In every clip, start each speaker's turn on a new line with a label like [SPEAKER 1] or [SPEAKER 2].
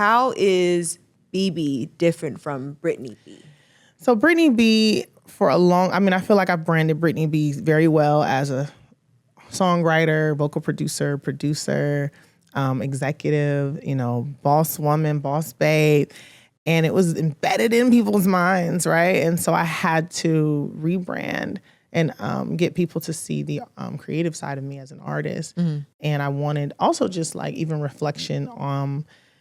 [SPEAKER 1] how is BB different from Brittany B?
[SPEAKER 2] So Brittany B, I feel like I've branded Brittany B very well as a songwriter, vocal producer, executive, boss woman, boss babe. And it was embedded in people's minds, right? And so I had to rebrand and get people to see the creative side of me as an artist. Mm-hmm. And I wanted also just like even reflection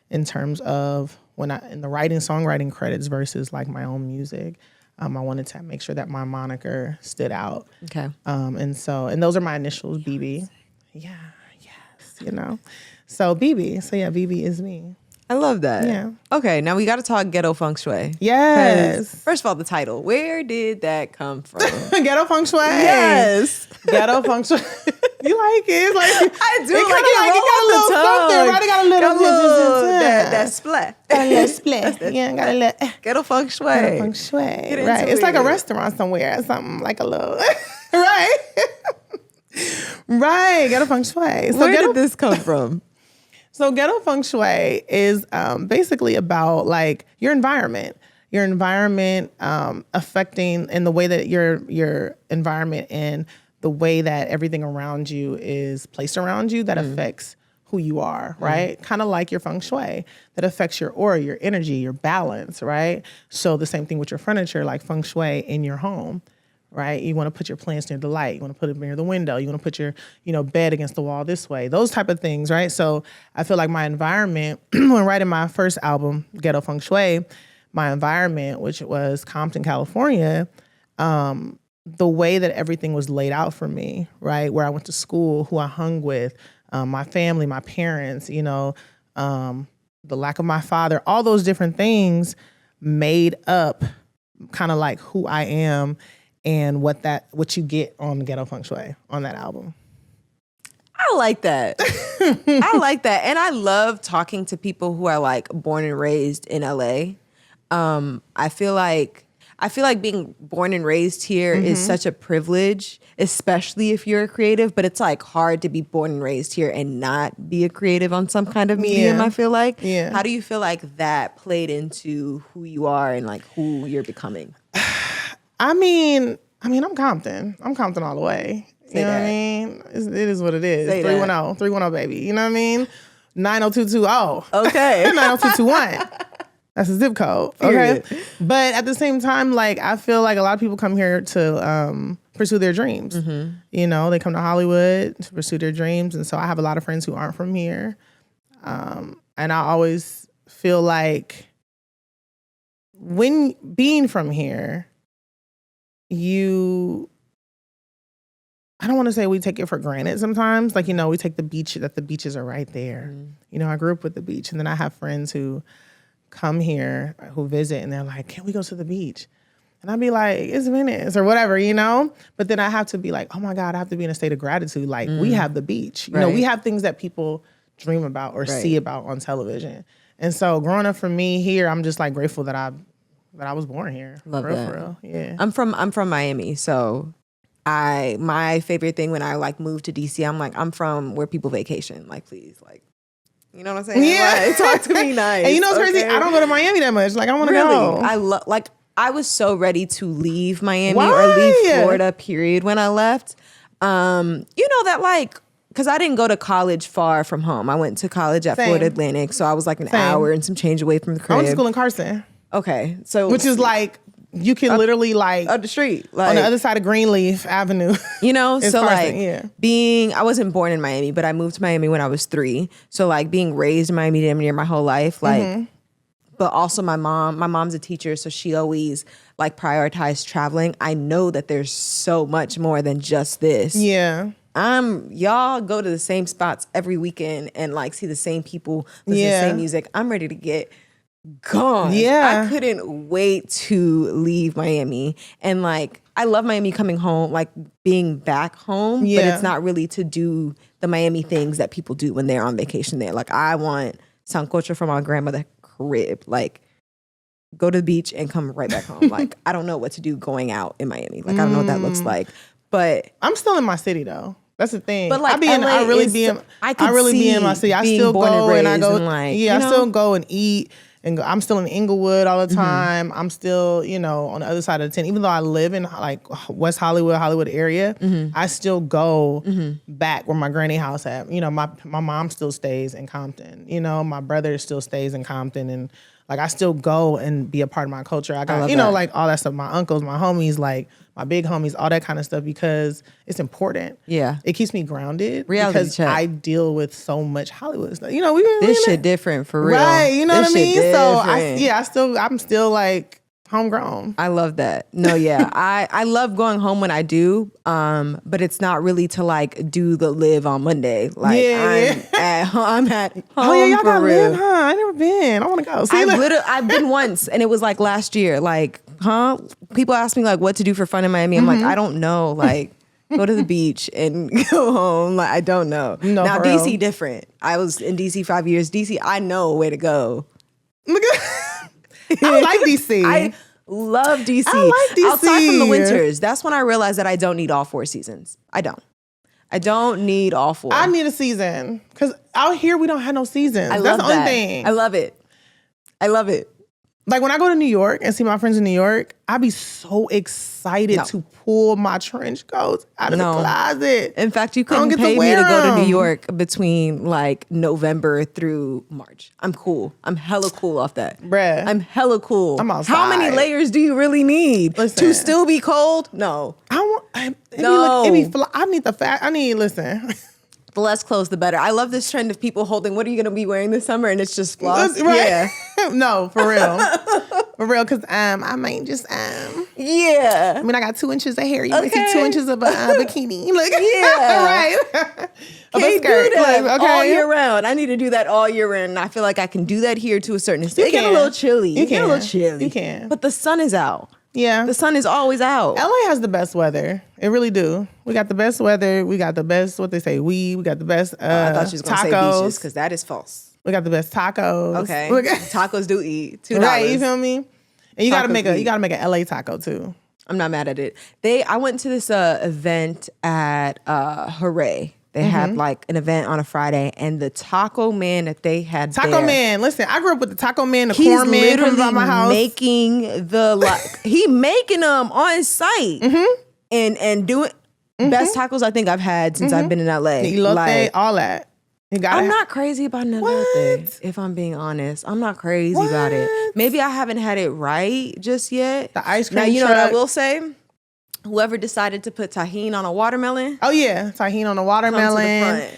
[SPEAKER 2] in terms of in the writing, songwriting credits versus like my own music. I wanted to make sure that my moniker stood out.
[SPEAKER 1] Okay.
[SPEAKER 2] And those are my initials, BB. Yeah, yes, So BB. So yeah, BB is me.
[SPEAKER 1] I love that.
[SPEAKER 2] Yeah.
[SPEAKER 1] Okay, now we got to talk ghetto feng shui.
[SPEAKER 2] Yes.
[SPEAKER 1] First of all, the title. Where did that come from?
[SPEAKER 2] Ghetto feng shui.
[SPEAKER 1] Yes.
[SPEAKER 2] Ghetto feng shui. You like it? It's like
[SPEAKER 1] I do.
[SPEAKER 2] It got a little something, right? It got a little
[SPEAKER 1] that splat.
[SPEAKER 2] A little splat. Yeah, got a little
[SPEAKER 1] ghetto feng shui.
[SPEAKER 2] Ghetto feng shui. Right. It's like a restaurant somewhere or something like a little. Right. Right. Ghetto feng shui. So
[SPEAKER 1] where did this come from?
[SPEAKER 2] So ghetto feng shui is basically about like your environment affecting in the way that your environment and the way that everything around you is placed around you that affects who you are, right? Kind of like your feng shui that affects your aura, your energy, your balance, right? So the same thing with your furniture, like feng shui in your home. Right? You want to put your plants near the light. You want to put it near the window. You want to put your, bed against the wall this way. Those type of things, right? So I feel like my environment, when writing my first album, Ghetto Feng Shui, my environment, which was Compton, California, the way that everything was laid out for me, right? Where I went to school, who I hung with, my family, my parents, the lack of my father, all those different things made up kind of like who I am and what you get on Ghetto Feng Shui on that album.
[SPEAKER 1] I like that. I like that. And I love talking to people who are like born and raised in LA. I feel like being born and raised here is such a privilege, especially if you're a creative, but it's like hard to be born and raised here and not be a creative on some kind of medium, I feel like.
[SPEAKER 2] Yeah.
[SPEAKER 1] How do you feel like that played into who you are and like who you're becoming?
[SPEAKER 2] I mean, I'm Compton. I'm Compton all the way. You know what I mean? It is what it is. 310, baby. You know what I mean? 90220.
[SPEAKER 1] Okay.
[SPEAKER 2] 90221. That's a zip code.
[SPEAKER 1] Period.
[SPEAKER 2] Okay. But at the same time, like, I feel like a lot of people come here to pursue their dreams. Mm-hmm. They come to Hollywood to pursue their dreams. And so I have a lot of friends who aren't from here. And I always feel like when being from here, I don't want to say we take it for granted sometimes. Like, we take the beaches are right there. I grew up with the beach. And then I have friends who come here, who visit, and they're like, can we go to the beach? And I'd be like, it's Venice or whatever, But then I have to be like, oh my God, I have to be in a state of gratitude. Like, we have the beach. We have things that people dream about or see about on television. And so growing up for me here, I'm just like grateful that I was born here.
[SPEAKER 1] Love
[SPEAKER 2] for
[SPEAKER 1] that.
[SPEAKER 2] For real. Yeah.
[SPEAKER 1] I'm from Miami, so my favorite thing when I like moved to DC, I'm from where people vacation. Like, please, like, you know what I'm saying?
[SPEAKER 2] Yeah.
[SPEAKER 1] Like, talk to me nice.
[SPEAKER 2] And it's crazy. I don't go to Miami that much. Like, I want to go.
[SPEAKER 1] I was so ready to leave Miami or leave Florida, period, when I left. That like, because I didn't go to college far from home. I went to college at Florida Atlantic, so I was like an hour and some change away from the crib.
[SPEAKER 2] I went to school in Carson.
[SPEAKER 1] Okay, so
[SPEAKER 2] which is like you can literally like
[SPEAKER 1] up the street, like
[SPEAKER 2] on the other side of Greenleaf Avenue.
[SPEAKER 1] So Carson, like I wasn't born in Miami, but I moved to Miami when I was 3. So like being raised in Miami damn near my whole life, like. But also my mom's a teacher, so she always like prioritized traveling. I know that there's so much more than just this.
[SPEAKER 2] Yeah.
[SPEAKER 1] Y'all go to the same spots every weekend and like see the same people, listen to the same music. I'm ready to get gone.
[SPEAKER 2] Yeah.
[SPEAKER 1] I couldn't wait to leave Miami. And like, I love Miami coming home, like being back home, but it's not really to do the Miami things that people do when they're on vacation there. Like, I want sancocho from my grandmother crib. Like, go to the beach and come right back home. Like, I don't know what to do going out in Miami. Like, I don't know what that looks like. But
[SPEAKER 2] I'm still in my city though. That's the thing.
[SPEAKER 1] But like
[SPEAKER 2] I really be in my city. I still go and I go.
[SPEAKER 1] Like,
[SPEAKER 2] I still go and eat. And I'm still in Inglewood all the time. I'm still, on the other side of the 10. Even though I live in like West Hollywood area, I still go back where my granny house at. My mom still stays in Compton. My brother still stays in Compton, and like I still go and be a part of my culture. I got like all that stuff. My uncles, my homies, like my big homies, all that kind of stuff, because it's important.
[SPEAKER 1] Yeah,
[SPEAKER 2] it keeps me grounded.
[SPEAKER 1] Reality
[SPEAKER 2] because
[SPEAKER 1] check.
[SPEAKER 2] I deal with so much Hollywood stuff.
[SPEAKER 1] This shit different for real,
[SPEAKER 2] right? You know
[SPEAKER 1] this
[SPEAKER 2] what I mean?
[SPEAKER 1] Different.
[SPEAKER 2] So I'm still like homegrown.
[SPEAKER 1] I love that. No, yeah, I love going home when I do, but it's not really to like do the live on Monday. Like I'm at home.
[SPEAKER 2] Oh yeah, y'all got
[SPEAKER 1] real.
[SPEAKER 2] live, huh? I never been. I want to go.
[SPEAKER 1] I've been once, and it was like last year. Like, people ask me like what to do for fun in Miami. I'm like, I don't know. Like, go to the beach and go home. Like, I don't know.
[SPEAKER 2] No,
[SPEAKER 1] now DC different. I was in DC 5 years. DC, I know where to go.
[SPEAKER 2] I like DC.
[SPEAKER 1] I love DC.
[SPEAKER 2] I like DC.
[SPEAKER 1] Outside from the winters, that's when I realized that I don't need all 4 seasons. I don't need all 4.
[SPEAKER 2] I need a season, because out here we don't have no seasons.
[SPEAKER 1] That's
[SPEAKER 2] the only thing.
[SPEAKER 1] I love it.
[SPEAKER 2] Like when I go to New York and see my friends in New York, I be so excited to pull my trench coats out of the closet.
[SPEAKER 1] In fact, you couldn't pay me to go to New York between like November through March. I'm cool. I'm hella cool off that.
[SPEAKER 2] Bruh.
[SPEAKER 1] I'm hella cool.
[SPEAKER 2] I'm outside.
[SPEAKER 1] How many layers do you really need?
[SPEAKER 2] Listen.
[SPEAKER 1] To still be cold? No.
[SPEAKER 2] I need the fact. Listen.
[SPEAKER 1] The less clothes, the better. I love this trend of people holding, what are you going to be wearing this summer? And it's just floss.
[SPEAKER 2] Right?
[SPEAKER 1] Yeah.
[SPEAKER 2] No, for real. For real, because I might just...
[SPEAKER 1] Yeah.
[SPEAKER 2] I mean, I got 2 inches of hair. You might see 2 inches of a bikini. Look.
[SPEAKER 1] Yeah.
[SPEAKER 2] Right.
[SPEAKER 1] Can't do that all year round. I need to do that all year round. And I feel like I can do that here to a certain extent. It get a little chilly.
[SPEAKER 2] You
[SPEAKER 1] get a little chilly.
[SPEAKER 2] You can.
[SPEAKER 1] But the sun is out.
[SPEAKER 2] Yeah.
[SPEAKER 1] The sun is always out.
[SPEAKER 2] LA has the best weather. It really do. We got the best weather. We got the best, what they say, we got the best
[SPEAKER 1] I thought you was going to say beaches, because that is false.
[SPEAKER 2] We got the best tacos.
[SPEAKER 1] Okay. Tacos do eat. $2.
[SPEAKER 2] Right, you feel me? And you gotta make an LA taco too.
[SPEAKER 1] I'm not mad at it. I went to this event at Hooray. They had like an event on a Friday, and the taco man that they had
[SPEAKER 2] Man, listen, I grew up with the taco man, the corn man comes by my house.
[SPEAKER 1] Making he making them on site and doing best tacos I think I've had since I've been in LA.
[SPEAKER 2] Elote, all that.
[SPEAKER 1] I'm not crazy about elote, if I'm being honest. I'm not crazy about it. Maybe I haven't had it right just yet.
[SPEAKER 2] The ice cream
[SPEAKER 1] Now, you know
[SPEAKER 2] truck.
[SPEAKER 1] what I will say? Whoever decided to put tahini on a watermelon.
[SPEAKER 2] Oh yeah, tahini on a watermelon.
[SPEAKER 1] Come to the front.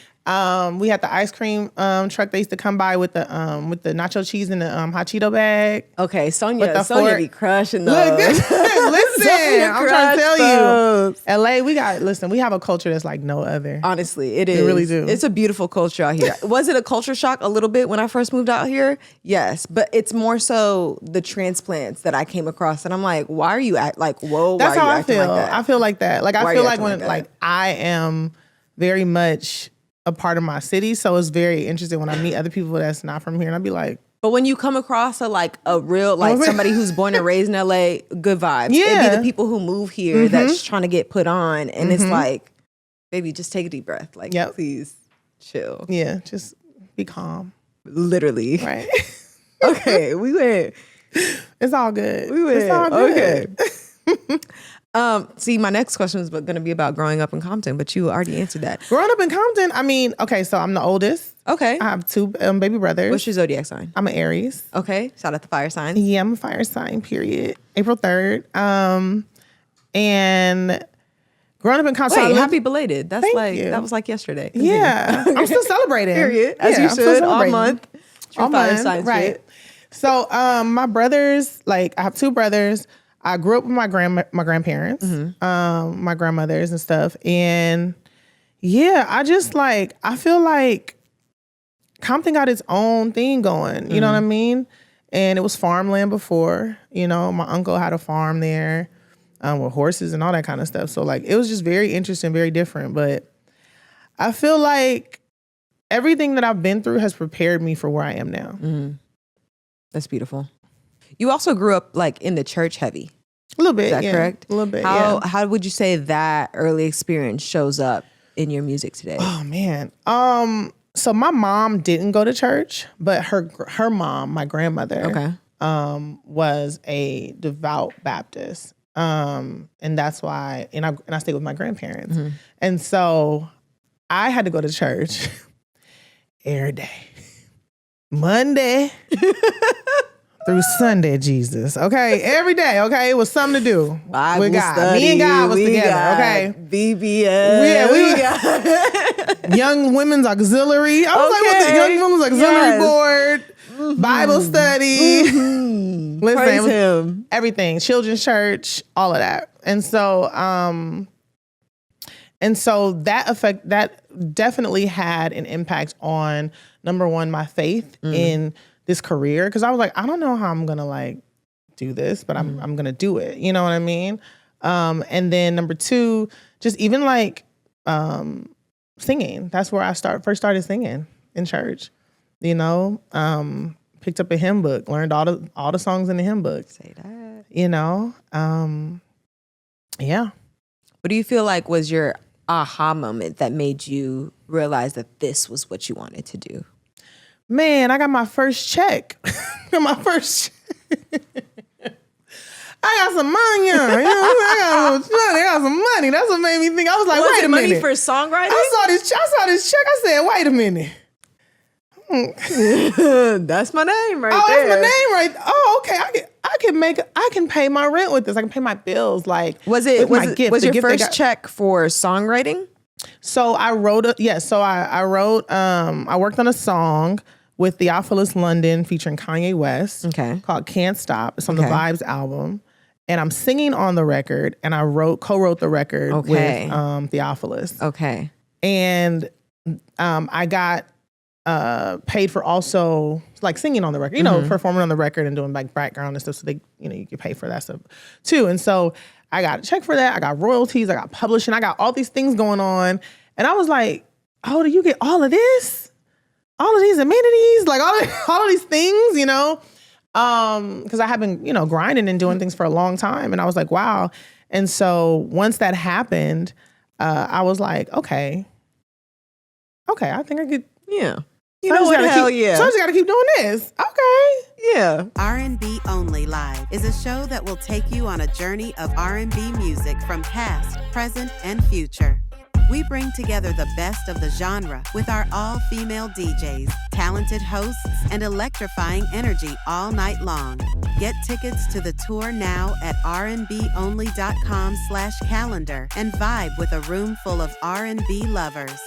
[SPEAKER 2] We had the ice cream truck. They used to come by with the nacho cheese in the hot Cheeto bag.
[SPEAKER 1] Okay, Sonia be crushing those.
[SPEAKER 2] Look, listen, I'm trying to tell you, LA, we have a culture that's like no other.
[SPEAKER 1] Honestly, it is.
[SPEAKER 2] We really do.
[SPEAKER 1] It's a beautiful culture out here. Was it a culture shock a little bit when I first moved out here? Yes, but it's more so the transplants that I came across, and I'm like, why are you whoa?
[SPEAKER 2] That's how I feel.
[SPEAKER 1] Like that?
[SPEAKER 2] I feel like that. Like I feel like when
[SPEAKER 1] like
[SPEAKER 2] I am very much a part of my city, so it's very interesting when I meet other people that's not from here, and I'd be like.
[SPEAKER 1] But when you come across a real somebody who's born and raised in LA, good vibes.
[SPEAKER 2] Yeah.
[SPEAKER 1] It'd be the people who move here that's trying to get put on, and it's like, baby, just take a deep breath. Like, please chill.
[SPEAKER 2] Yeah, just be calm.
[SPEAKER 1] Literally.
[SPEAKER 2] Right.
[SPEAKER 1] Okay, we went.
[SPEAKER 2] It's all good.
[SPEAKER 1] We went.
[SPEAKER 2] It's all good.
[SPEAKER 1] Okay. See, my next question was going to be about growing up in Compton, but you already answered that.
[SPEAKER 2] Growing up in Compton, I mean, okay, so I'm the oldest.
[SPEAKER 1] Okay.
[SPEAKER 2] I have 2 baby brothers.
[SPEAKER 1] What's your zodiac sign?
[SPEAKER 2] I'm an Aries.
[SPEAKER 1] Okay. Shout out the fire sign.
[SPEAKER 2] Yeah, I'm a fire sign, period. April 3rd. And growing up in Compton.
[SPEAKER 1] Wait, happy belated. That's
[SPEAKER 2] you.
[SPEAKER 1] That was like yesterday. Continue.
[SPEAKER 2] Yeah. I'm still celebrating.
[SPEAKER 1] Period. As you should, all month.
[SPEAKER 2] All month, right. Shit. So my brothers, I have 2 brothers. I grew up with my grandparents, my grandmothers and stuff. And yeah, I just I feel like Compton got its own thing going. You know what I mean? And it was farmland before. You know, my uncle had a farm there with horses and all that kind of stuff. So it was just very interesting, very different. But I feel like everything that I've been through has prepared me for where I am now.
[SPEAKER 1] That's beautiful. You also grew up in the church heavy.
[SPEAKER 2] A little bit,
[SPEAKER 1] Is that correct?
[SPEAKER 2] A little bit,
[SPEAKER 1] How would you say that early experience shows up in your music today?
[SPEAKER 2] Oh man. So my mom didn't go to church, but her mom, my grandmother, was a devout Baptist. And that's why, and I stayed with my grandparents. And so I had to go to church every day. Monday through Sunday, Jesus. Okay, every day. Okay, it was something to do
[SPEAKER 1] Bible
[SPEAKER 2] with God.
[SPEAKER 1] study,
[SPEAKER 2] Me and God was together.
[SPEAKER 1] got
[SPEAKER 2] Okay,
[SPEAKER 1] BBS.
[SPEAKER 2] Yeah, we got Young Women's Auxiliary. I was like, what the Young Women's Auxiliary Board, Bible study. Listen,
[SPEAKER 1] Praise him.
[SPEAKER 2] Everything, children's church, all of that, and so that definitely had an impact on, number one, my faith in this career, because I was like, I don't know how I'm gonna like do this, but I'm gonna do it. You know what I mean? And then number two, just even like singing. That's where I first started singing in church. You know, picked up a hymn book, learned all the songs in the hymn book.
[SPEAKER 1] Say that.
[SPEAKER 2] You know, yeah.
[SPEAKER 1] What do you feel like was your aha moment that made you realize that this was what you wanted to do?
[SPEAKER 2] Man, I got my first check. I got some money. You know I got some money. That's what made me think. I was like, wait a minute.
[SPEAKER 1] Money for songwriting?
[SPEAKER 2] I saw this check. I said, wait a minute.
[SPEAKER 1] That's my name right there.
[SPEAKER 2] Oh, that's my name right. Oh, okay. I can pay my rent with this. I can pay my bills. Like, was your
[SPEAKER 1] first check for songwriting?
[SPEAKER 2] So I wrote I worked on a song with Theophilus London featuring Kanye West.
[SPEAKER 1] Okay.
[SPEAKER 2] Called Can't Stop. It's on the Vibes album. And I'm singing on the record, and I co-wrote the record with Theophilus.
[SPEAKER 1] Okay.
[SPEAKER 2] And I got paid for also like singing on the record, you know, performing on the record and doing like background and stuff. So they, you know, you get paid for that stuff too. And so I got a check for that. I got royalties. I got publishing. I got all these things going on. And I was like, oh, do you get all of this? All of these amenities? Like all of these things, you know? Because I have been, you know, grinding and doing things for a long time. And I was like, wow. And so once that happened, I was like, okay, I think I could.
[SPEAKER 1] Yeah. You know what? Hell yeah.
[SPEAKER 2] So I just got to keep doing this. Okay.
[SPEAKER 1] Yeah.
[SPEAKER 3] R&B Only Live is a show that will take you on a journey of R&B music from past, present, and future. We bring together the best of the genre with our all-female DJs, talented hosts, and electrifying energy all night long. Get tickets to the tour now at rnbonly.com/calendar and vibe with a room full of R&B lovers.